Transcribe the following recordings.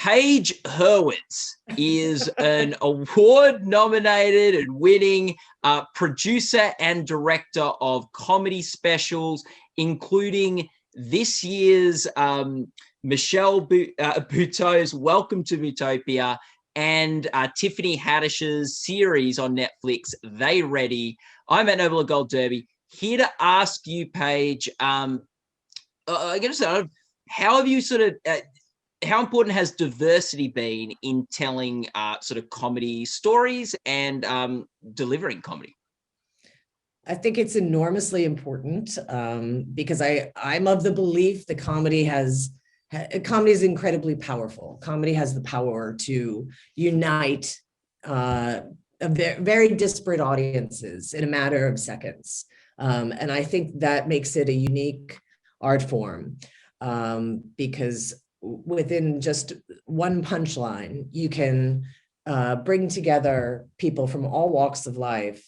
Paige Hurwitz is an award-nominated and winning producer and director of comedy specials, including this year's Michelle Buteau's Welcome to Utopia and Tiffany Haddish's series on Netflix, They Ready. I'm at Noble Gold Derby, here to ask you, Paige, I guess, how have you sort of... how important has diversity been in telling sort of comedy stories and delivering comedy? I think it's enormously important because I'm of the belief that comedy is incredibly powerful. Comedy has the power to unite very disparate audiences in a matter of seconds. And I think that makes it a unique art form because within just one punchline, you can bring together people from all walks of life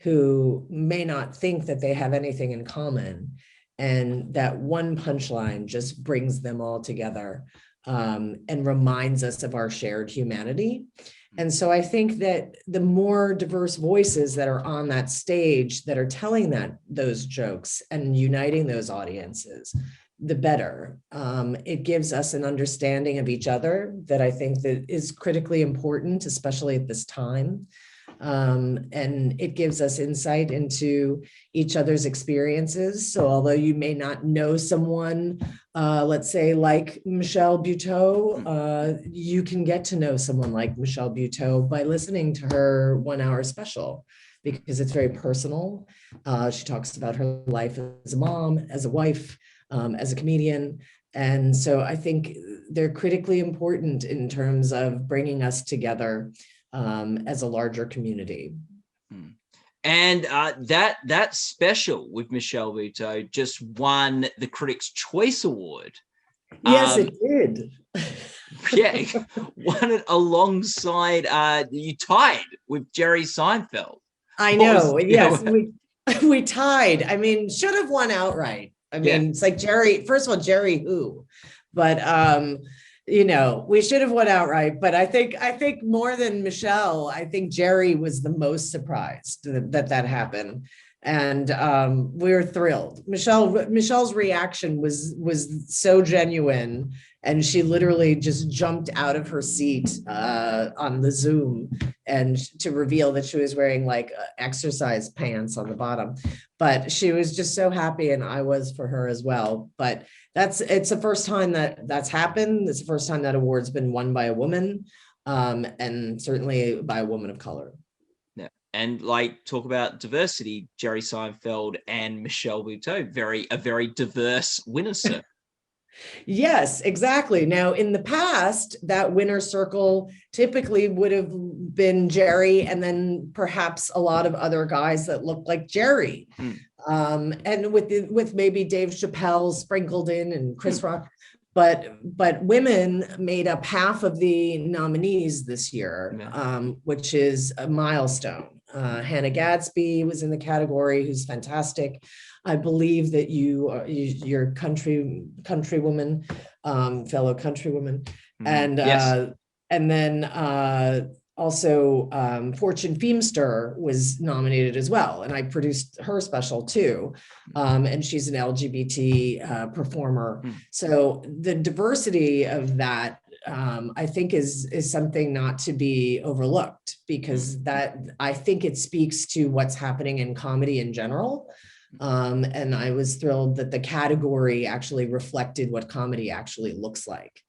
who may not think that they have anything in common. And that one punchline just brings them all together and reminds us of our shared humanity. And so I think that the more diverse voices that are on that stage that are telling those jokes and uniting those audiences, the better. It gives us an understanding of each other that I think that is critically important, especially at this time. And it gives us insight into each other's experiences. So although you may not know someone, let's say like Michelle Buteau, you can get to know someone like Michelle Buteau by listening to her 1 hour special, because it's very personal. She talks about her life as a mom, as a wife, as a comedian. And so I think they're critically important in terms of bringing us together as a larger community. And that special with Michelle Buteau just won the Critics' Choice Award. Yes, it did. Yeah, won it alongside, you tied with Jerry Seinfeld. I know, yes, we tied. I mean, should have won outright. I mean, It's like Jerry, first of all, Jerry who, but we should have won outright. But I think more than Michelle, I think Jerry was the most surprised that happened. And we were thrilled. Michelle's reaction was so genuine. And she literally just jumped out of her seat on the Zoom and to reveal that she was wearing like exercise pants on the bottom. But she was just so happy, and I was for her as well. But it's the first time that's happened. It's the first time that award's been won by a woman, and certainly by a woman of color. Yeah. And like, talk about diversity, Jerry Seinfeld and Michelle Buteau, a very diverse winner circle. Yes, exactly. Now, in the past, that winner circle typically would have been Jerry and then perhaps a lot of other guys that looked like Jerry. And with maybe Dave Chappelle sprinkled in and Chris Rock. But women made up half of the nominees this year, which is a milestone. Hannah Gadsby was in the category, who's fantastic. I believe that you're countrywoman, fellow countrywoman, and yes. And then also Fortune Feimster was nominated as well, and I produced her special too, and she's an LGBT performer. So the diversity of that, I think, is something not to be overlooked, because that, I think it speaks to what's happening in comedy in general. And I was thrilled that the category actually reflected what comedy actually looks like.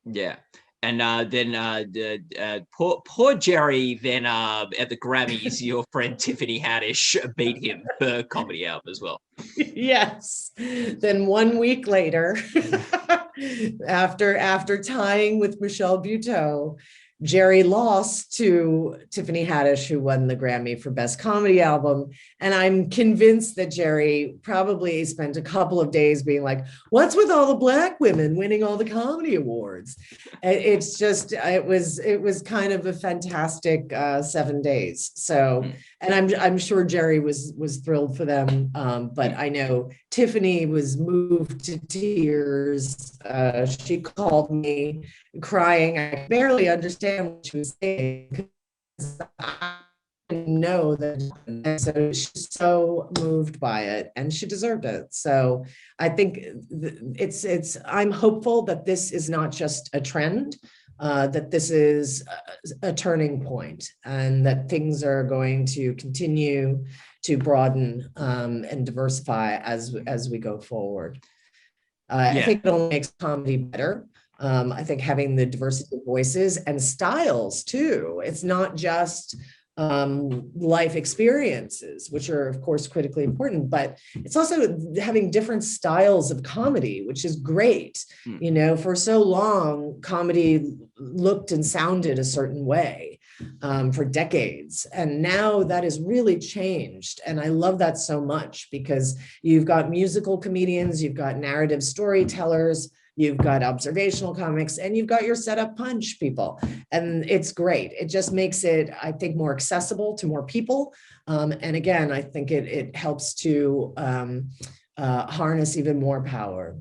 Yeah. And then poor Jerry, then at the Grammys, your friend Tiffany Haddish beat him for Comedy Album as well. Yes. Then 1 week later, after tying with Michelle Buteau, Jerry lost to Tiffany Haddish, who won the Grammy for Best Comedy Album. And I'm convinced that Jerry probably spent a couple of days being like, what's with all the Black women winning all the comedy awards? It's just, it was kind of a fantastic 7 days. So, I'm sure Jerry was thrilled for them. But I know Tiffany was moved to tears. She called me crying. I could barely understand what she was saying. I didn't know that. And so she's so moved by it, and she deserved it. So I think I'm hopeful that this is not just a trend, that this is a turning point, and that things are going to continue to broaden and diversify as we go forward. I think it only makes comedy better. I think having the diversity of voices and styles too. It's not just life experiences, which are of course critically important, but it's also having different styles of comedy, which is great. You know, for so long, comedy looked and sounded a certain way for decades. And now that has really changed. And I love that so much, because you've got musical comedians, you've got narrative storytellers, you've got observational comics, and you've got your setup punch people. And it's great. It just makes it, I think, more accessible to more people. And again, I think it helps to harness even more power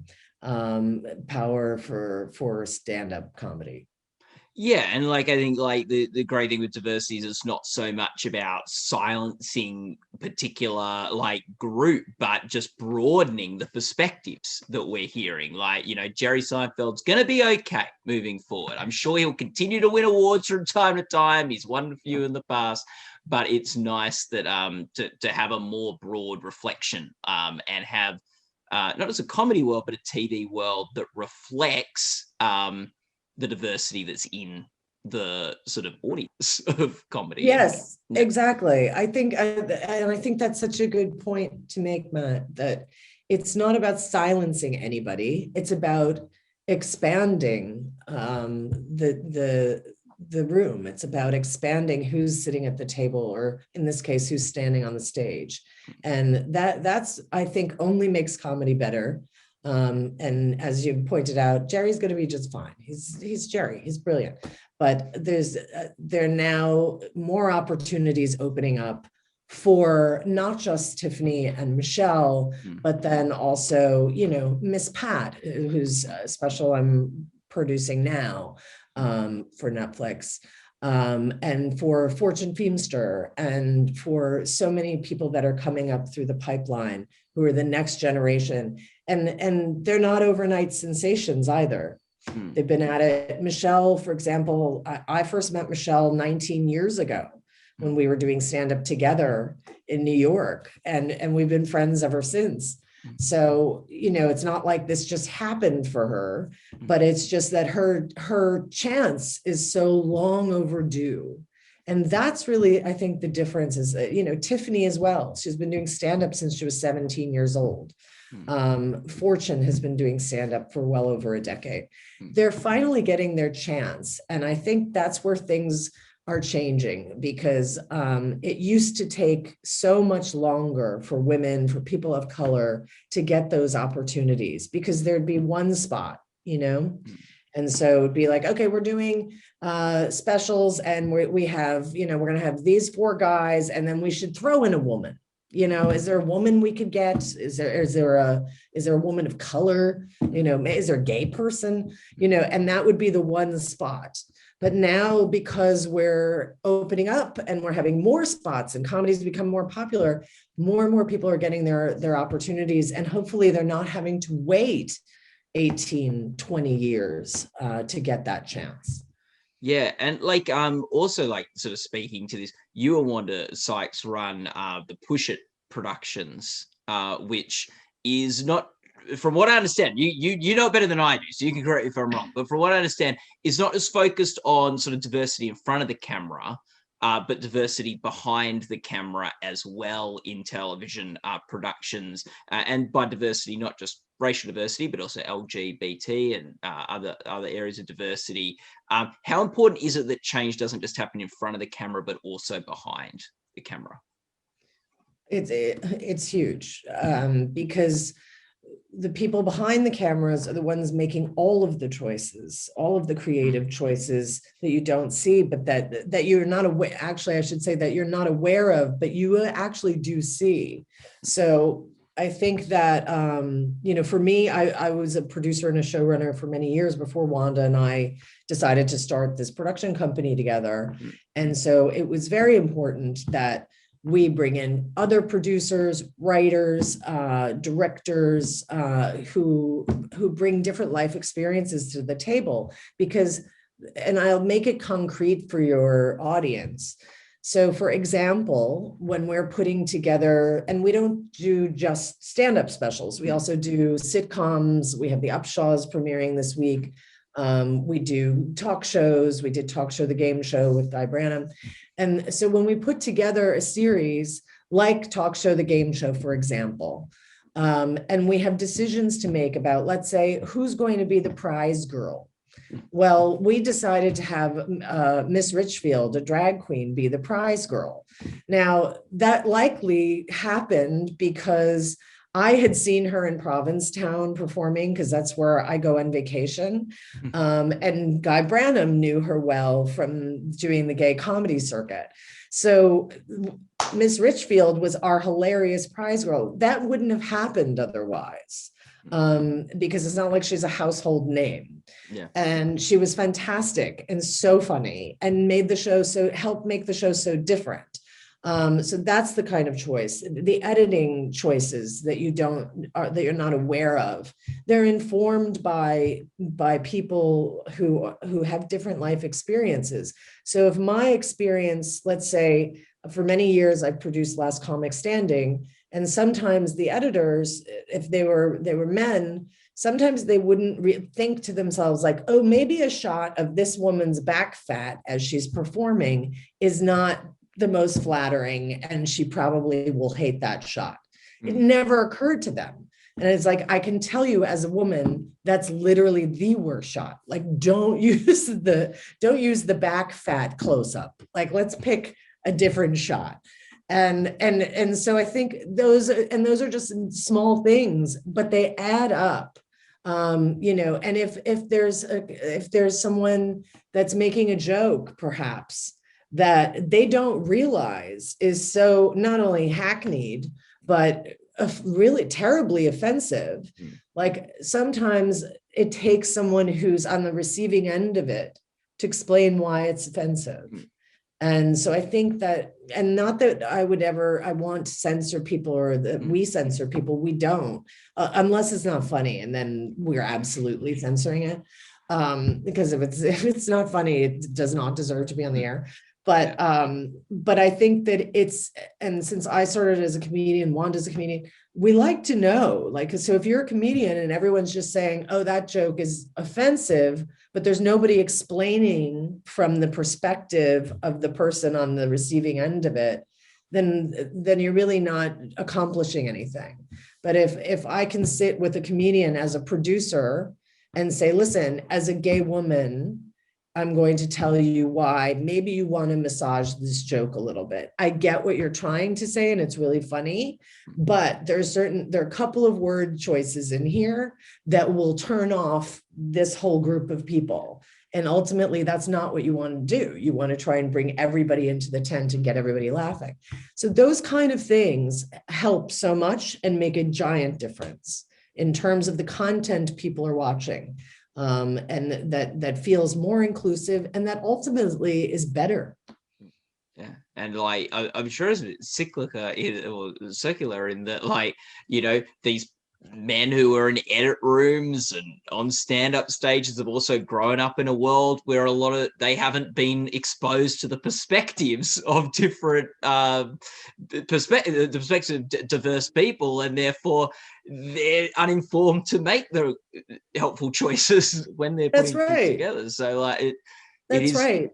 for stand-up comedy. Yeah, and like I think like the great thing with diversity is it's not so much about silencing a particular like group, but just broadening the perspectives that we're hearing. Like, you know, Jerry Seinfeld's going to be okay moving forward. I'm sure he'll continue to win awards from time to time. He's won a few in the past, but it's nice that to have a more broad reflection and have not just a comedy world, but a TV world that reflects the diversity that's in the sort of audience of comedy. Yes, exactly. I think that's such a good point to make, Matt, that it's not about silencing anybody. It's about expanding the room. It's about expanding who's sitting at the table, or in this case, who's standing on the stage. And that's, I think, only makes comedy better. And as you pointed out, Jerry's going to be just fine. He's Jerry. He's brilliant. But there are now more opportunities opening up for not just Tiffany and Michelle, but then also, you know, Miss Pat, who's a special I'm producing now for Netflix, and for Fortune Feimster, and for so many people that are coming up through the pipeline who are the next generation. And they're not overnight sensations either. They've been at it. Michelle, for example, I first met Michelle 19 years ago when we were doing stand-up together in New York, and we've been friends ever since. So, you know, it's not like this just happened for her, but it's just that her chance is so long overdue. And that's really, I think, the difference is, you know, Tiffany as well. She's been doing stand-up since she was 17 years old. Fortune has been doing stand-up for well over a decade. They're finally getting their chance. And I think that's where things are changing, because it used to take so much longer for women, for people of color, to get those opportunities, because there'd be one spot, you know? And so it'd be like, okay, we're doing specials, and we have, you know, we're going to have these 4 guys, and then we should throw in a woman. You know, is there a woman we could get? Is there a woman of color? You know, is there a gay person? You know, and that would be the one spot. But now, because we're opening up and we're having more spots and comedy's become more popular, more and more people are getting their opportunities, and hopefully they're not having to wait 18, 20 years to get that chance. Yeah, and like also like sort of speaking to this, you and Wanda Sykes run the Push It Productions, which is not, from what I understand, you know better than I do, so you can correct me if I'm wrong, but from what I understand, is not as focused on sort of diversity in front of the camera, but diversity behind the camera as well in television productions, and by diversity, not just racial diversity, but also LGBT and other areas of diversity. How important is it that change doesn't just happen in front of the camera, but also behind the camera? It's huge, because the people behind the cameras are the ones making all of the choices, all of the creative choices that you don't see, but that you're not aware, actually, I should say that you're not aware of, but you actually do see. So I think that, for me, I was a producer and a showrunner for many years before Wanda and I decided to start this production company together. And so it was very important that we bring in other producers, writers, directors who bring different life experiences to the table, because, and I'll make it concrete for your audience. So for example, when we're putting together, and we don't do just stand-up specials, we also do sitcoms. We have the Upshaws premiering this week. We do talk shows. We did Talk Show, the Game Show with Guy Branum. And so when we put together a series like Talk Show, the Game Show, for example, and we have decisions to make about, let's say, who's going to be the prize girl. Well, we decided to have Miss Richfield, a drag queen, be the prize girl. Now, that likely happened because I had seen her in Provincetown performing, because that's where I go on vacation. And Guy Branum knew her well from doing the gay comedy circuit. So Miss Richfield was our hilarious prize girl. That wouldn't have happened otherwise, because it's not like she's a household name. Yeah. And she was fantastic and so funny and helped make the show so different. So that's the kind of choice. The editing choices that that you're not aware of, they're informed by people who have different life experiences. So if my experience, let's say, for many years I've produced Last Comic Standing, and sometimes the editors, if they were men, sometimes they wouldn't think to themselves like, oh, maybe a shot of this woman's back fat as she's performing is not the most flattering, and she probably will hate that shot. It never occurred to them. And it's like, I can tell you as a woman, that's literally the worst shot. Like, don't use the back fat close up. Like, let's pick a different shot. And so I think those are just small things, but they add up. And if there's someone that's making a joke, perhaps, that they don't realize is so not only hackneyed, but really terribly offensive. Like, sometimes it takes someone who's on the receiving end of it to explain why it's offensive. And so I think that, and not that I want to censor people or that we censor people, we don't, unless it's not funny. And then we're absolutely censoring it. Because if it's not funny, it does not deserve to be on the air. But I think that and since I started as a comedian, Wanda's a comedian, we like to know, like, so if you're a comedian and everyone's just saying, oh, that joke is offensive, but there's nobody explaining from the perspective of the person on the receiving end of it, then you're really not accomplishing anything. But if I can sit with a comedian as a producer and say, listen, as a gay woman, I'm going to tell you why maybe you want to massage this joke a little bit. I get what you're trying to say, and it's really funny, but there are a couple of word choices in here that will turn off this whole group of people. And ultimately, that's not what you want to do. You want to try and bring everybody into the tent and get everybody laughing. So those kind of things help so much and make a giant difference in terms of the content people are watching. And that feels more inclusive, and that ultimately is better. Yeah, and like I'm sure it's cyclical or circular in that, like, these men who are in edit rooms and on stand-up stages have also grown up in a world where they haven't been exposed to the perspectives of different perspectives of diverse people, and therefore they're uninformed to make the helpful choices when they're putting things together. So like that's right.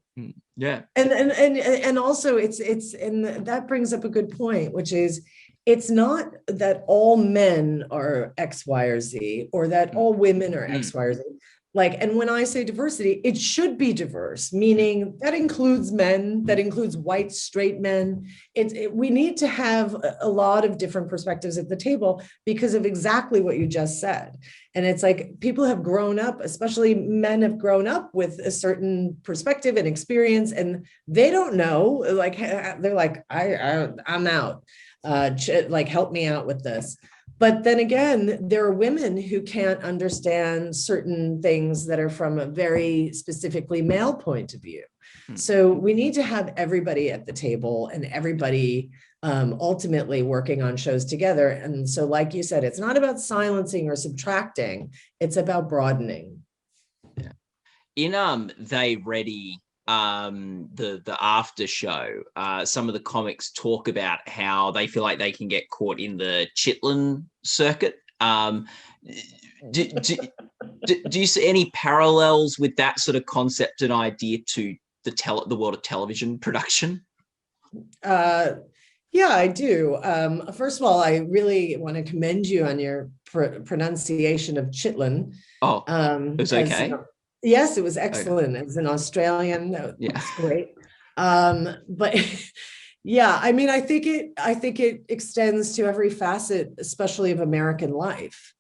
Yeah. And also it's and that brings up a good point, which is, it's not that all men are X, Y, or Z, or that all women are X, Y, or Z. Like, and when I say diversity, it should be diverse, meaning that includes men, that includes white, straight men. We need to have a lot of different perspectives at the table because of exactly what you just said. And it's like people have grown up, especially men have grown up with a certain perspective and experience, and they don't know, like, they're like, I'm out. Like, help me out with this. But then again, there are women who can't understand certain things that are from a very specifically male point of view. So we need to have everybody at the table and everybody ultimately working on shows together. And so, like you said, it's not about silencing or subtracting, it's about broadening. Yeah. In They Ready, the after show, some of the comics talk about how they feel like they can get caught in the Chitlin circuit. Do you see any parallels with that sort of concept and idea to the world of television production? Yeah, I do. First of all, I really want to commend you on your pronunciation of Chitlin. Oh, it was okay. Yes, it was excellent. As an Australian, that's great. But yeah, I mean, I think it extends to every facet, especially of American life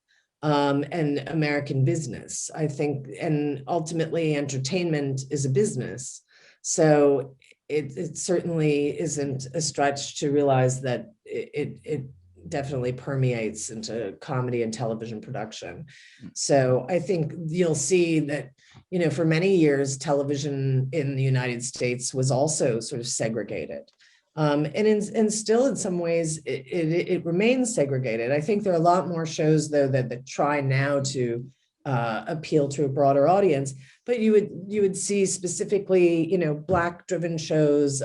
and American business. I think, and ultimately, entertainment is a business. So it certainly isn't a stretch to realize that it definitely permeates into comedy and television production. So I think you'll see that, you know, for many years, television in the United States was also sort of segregated. And still in some ways it remains segregated. I think there are a lot more shows though that try now to appeal to a broader audience, but you would see specifically, you know, Black driven shows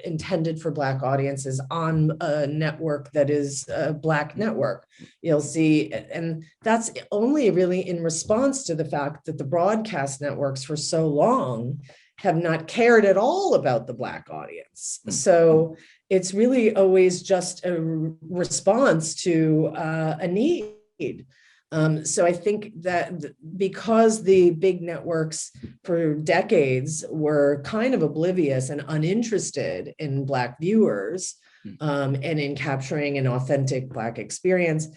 intended for Black audiences on a network that is a Black network. You'll see, and that's only really in response to the fact that the broadcast networks for so long have not cared at all about the Black audience. So it's really always just a response to a need. So I think that because the big networks for decades were kind of oblivious and uninterested in Black viewers and in capturing an authentic Black experience,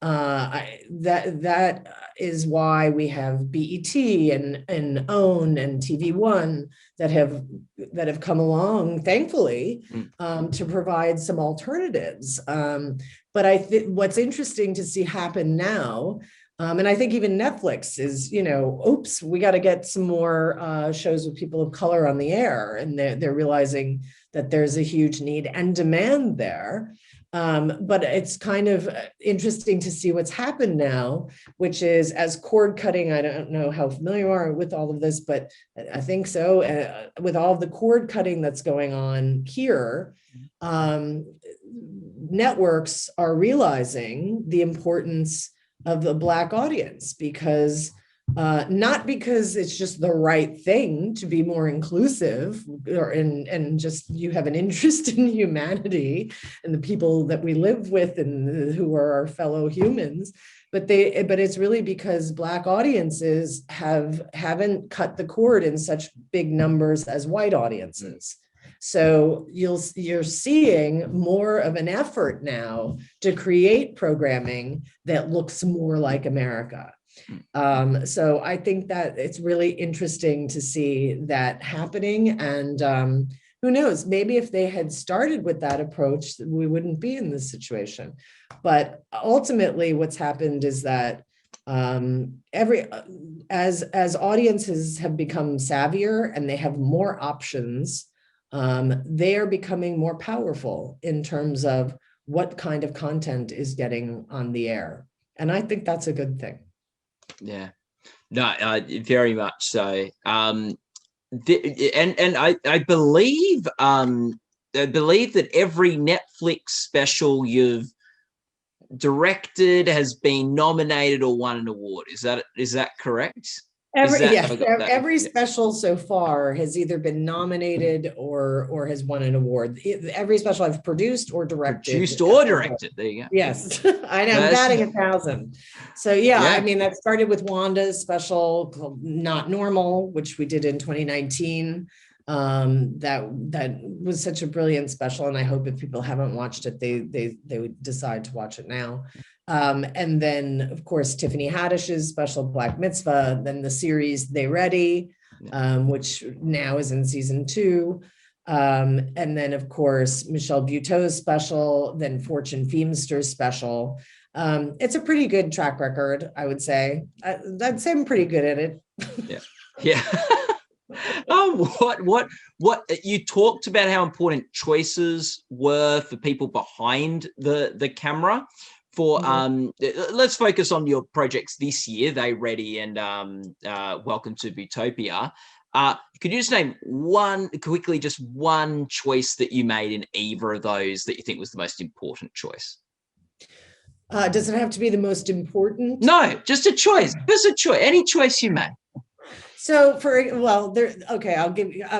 that is why we have BET and OWN and TV One that have come along, thankfully, to provide some alternatives. But I think what's interesting to see happen now, and I think even Netflix is, you know, oops, we got to get some more shows with people of color on the air, and they're realizing that there's a huge need and demand there. But it's kind of interesting to see what's happened now, which is as cord cutting. I don't know how familiar you are with all of this, but I think so. With all of the cord cutting that's going on here, networks are realizing the importance of the Black audience because not because it's just the right thing to be more inclusive and just you have an interest in humanity and the people that we live with and who are our fellow humans, but it's really because Black audiences haven't cut the cord in such big numbers as white audiences. So you're seeing more of an effort now to create programming that looks more like America. So I think that it's really interesting to see that happening. And who knows, maybe if they had started with that approach, we wouldn't be in this situation. But ultimately what's happened is that as audiences have become savvier and they have more options, they are becoming more powerful in terms of what kind of content is getting on the air. And I think that's a good thing. Yeah, no, very much so. And I believe that every Netflix special you've directed has been nominated or won an award. Is that correct? Every special so far has either been nominated or has won an award. Every special I've produced or directed. There you go. Yes, I know. I'm batting 1,000. So yeah, I mean, that started with Wanda's special called Not Normal, which we did in 2019. That was such a brilliant special, and I hope if people haven't watched it, they would decide to watch it now. And then of course Tiffany Haddish's special Black Mitzvah, then the series They Ready, which now is in season 2. And then of course Michelle Buteau's special, then Fortune Feimster's special. It's a pretty good track record, I would say. I'd say I'm pretty good at it. Yeah. What you talked about how important choices were for people behind the camera. For let's focus on your projects this year, They Ready and Welcome to Buteau. Could you just name one choice that you made in either of those that you think was the most important choice? Does it have to be the most important? No, just a choice. Just a choice. Any choice you made. So I'm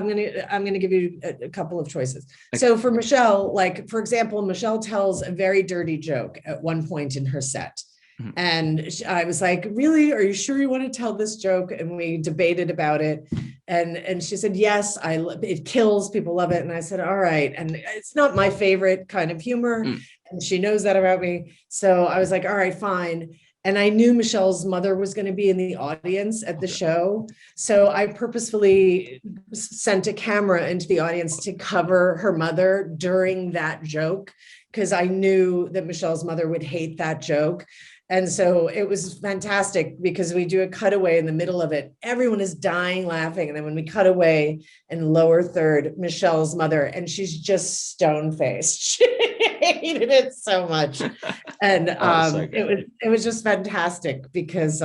gonna give you a couple of choices. Okay. So for Michelle, like for example, Michelle tells a very dirty joke at one point in her set. Mm-hmm. And I was like, really, are you sure you want to tell this joke? And we debated about it. And she said, yes, it kills, people love it. And I said, all right. And it's not my favorite kind of humor. And she knows that about me. So I was like, all right, fine. And I knew Michelle's mother was going to be in the audience at the show. So I purposefully sent a camera into the audience to cover her mother during that joke, because I knew that Michelle's mother would hate that joke. And so it was fantastic because we do a cutaway in the middle of it. Everyone is dying laughing. And then when we cut away in lower third, Michelle's mother, and she's just stone-faced. She hated it so much. And it was just fantastic because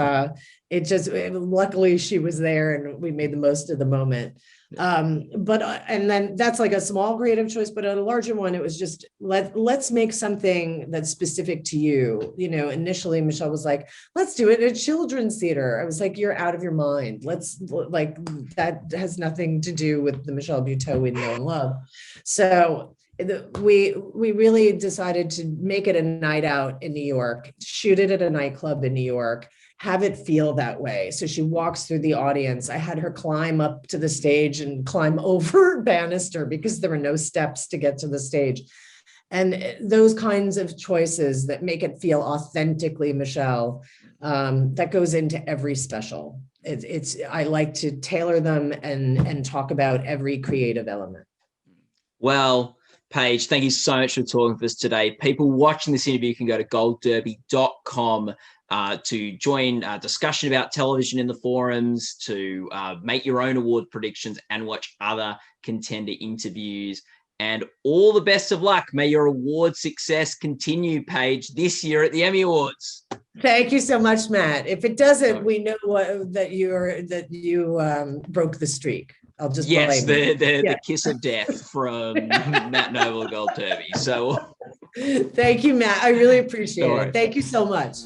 luckily she was there and we made the most of the moment. And then that's like a small creative choice, but a larger one, it was just let's make something that's specific to you. You know, initially Michelle was like, let's do it at children's theater. I was like, you're out of your mind. That has nothing to do with the Michelle Buteau we know and love. So we really decided to make it a night out in New York, shoot it at a nightclub in New York, have it feel that way. So she walks through the audience. I had her climb up to the stage and climb over banister because there were no steps to get to the stage. And those kinds of choices that make it feel authentically Michelle, that goes into every special. I like to tailor them and talk about every creative element. Well, Paige, thank you so much for talking with us today. People watching this interview can go to goldderby.com to join a discussion about television in the forums, to make your own award predictions and watch other contender interviews. And all the best of luck. May your award success continue, Paige, this year at the Emmy Awards. Thank you so much, Matt. If it doesn't, we know that you broke the streak. I'll just blame the kiss of death from Matt Noble Gold Derby. So thank you, Matt. I really appreciate it. Thank you so much.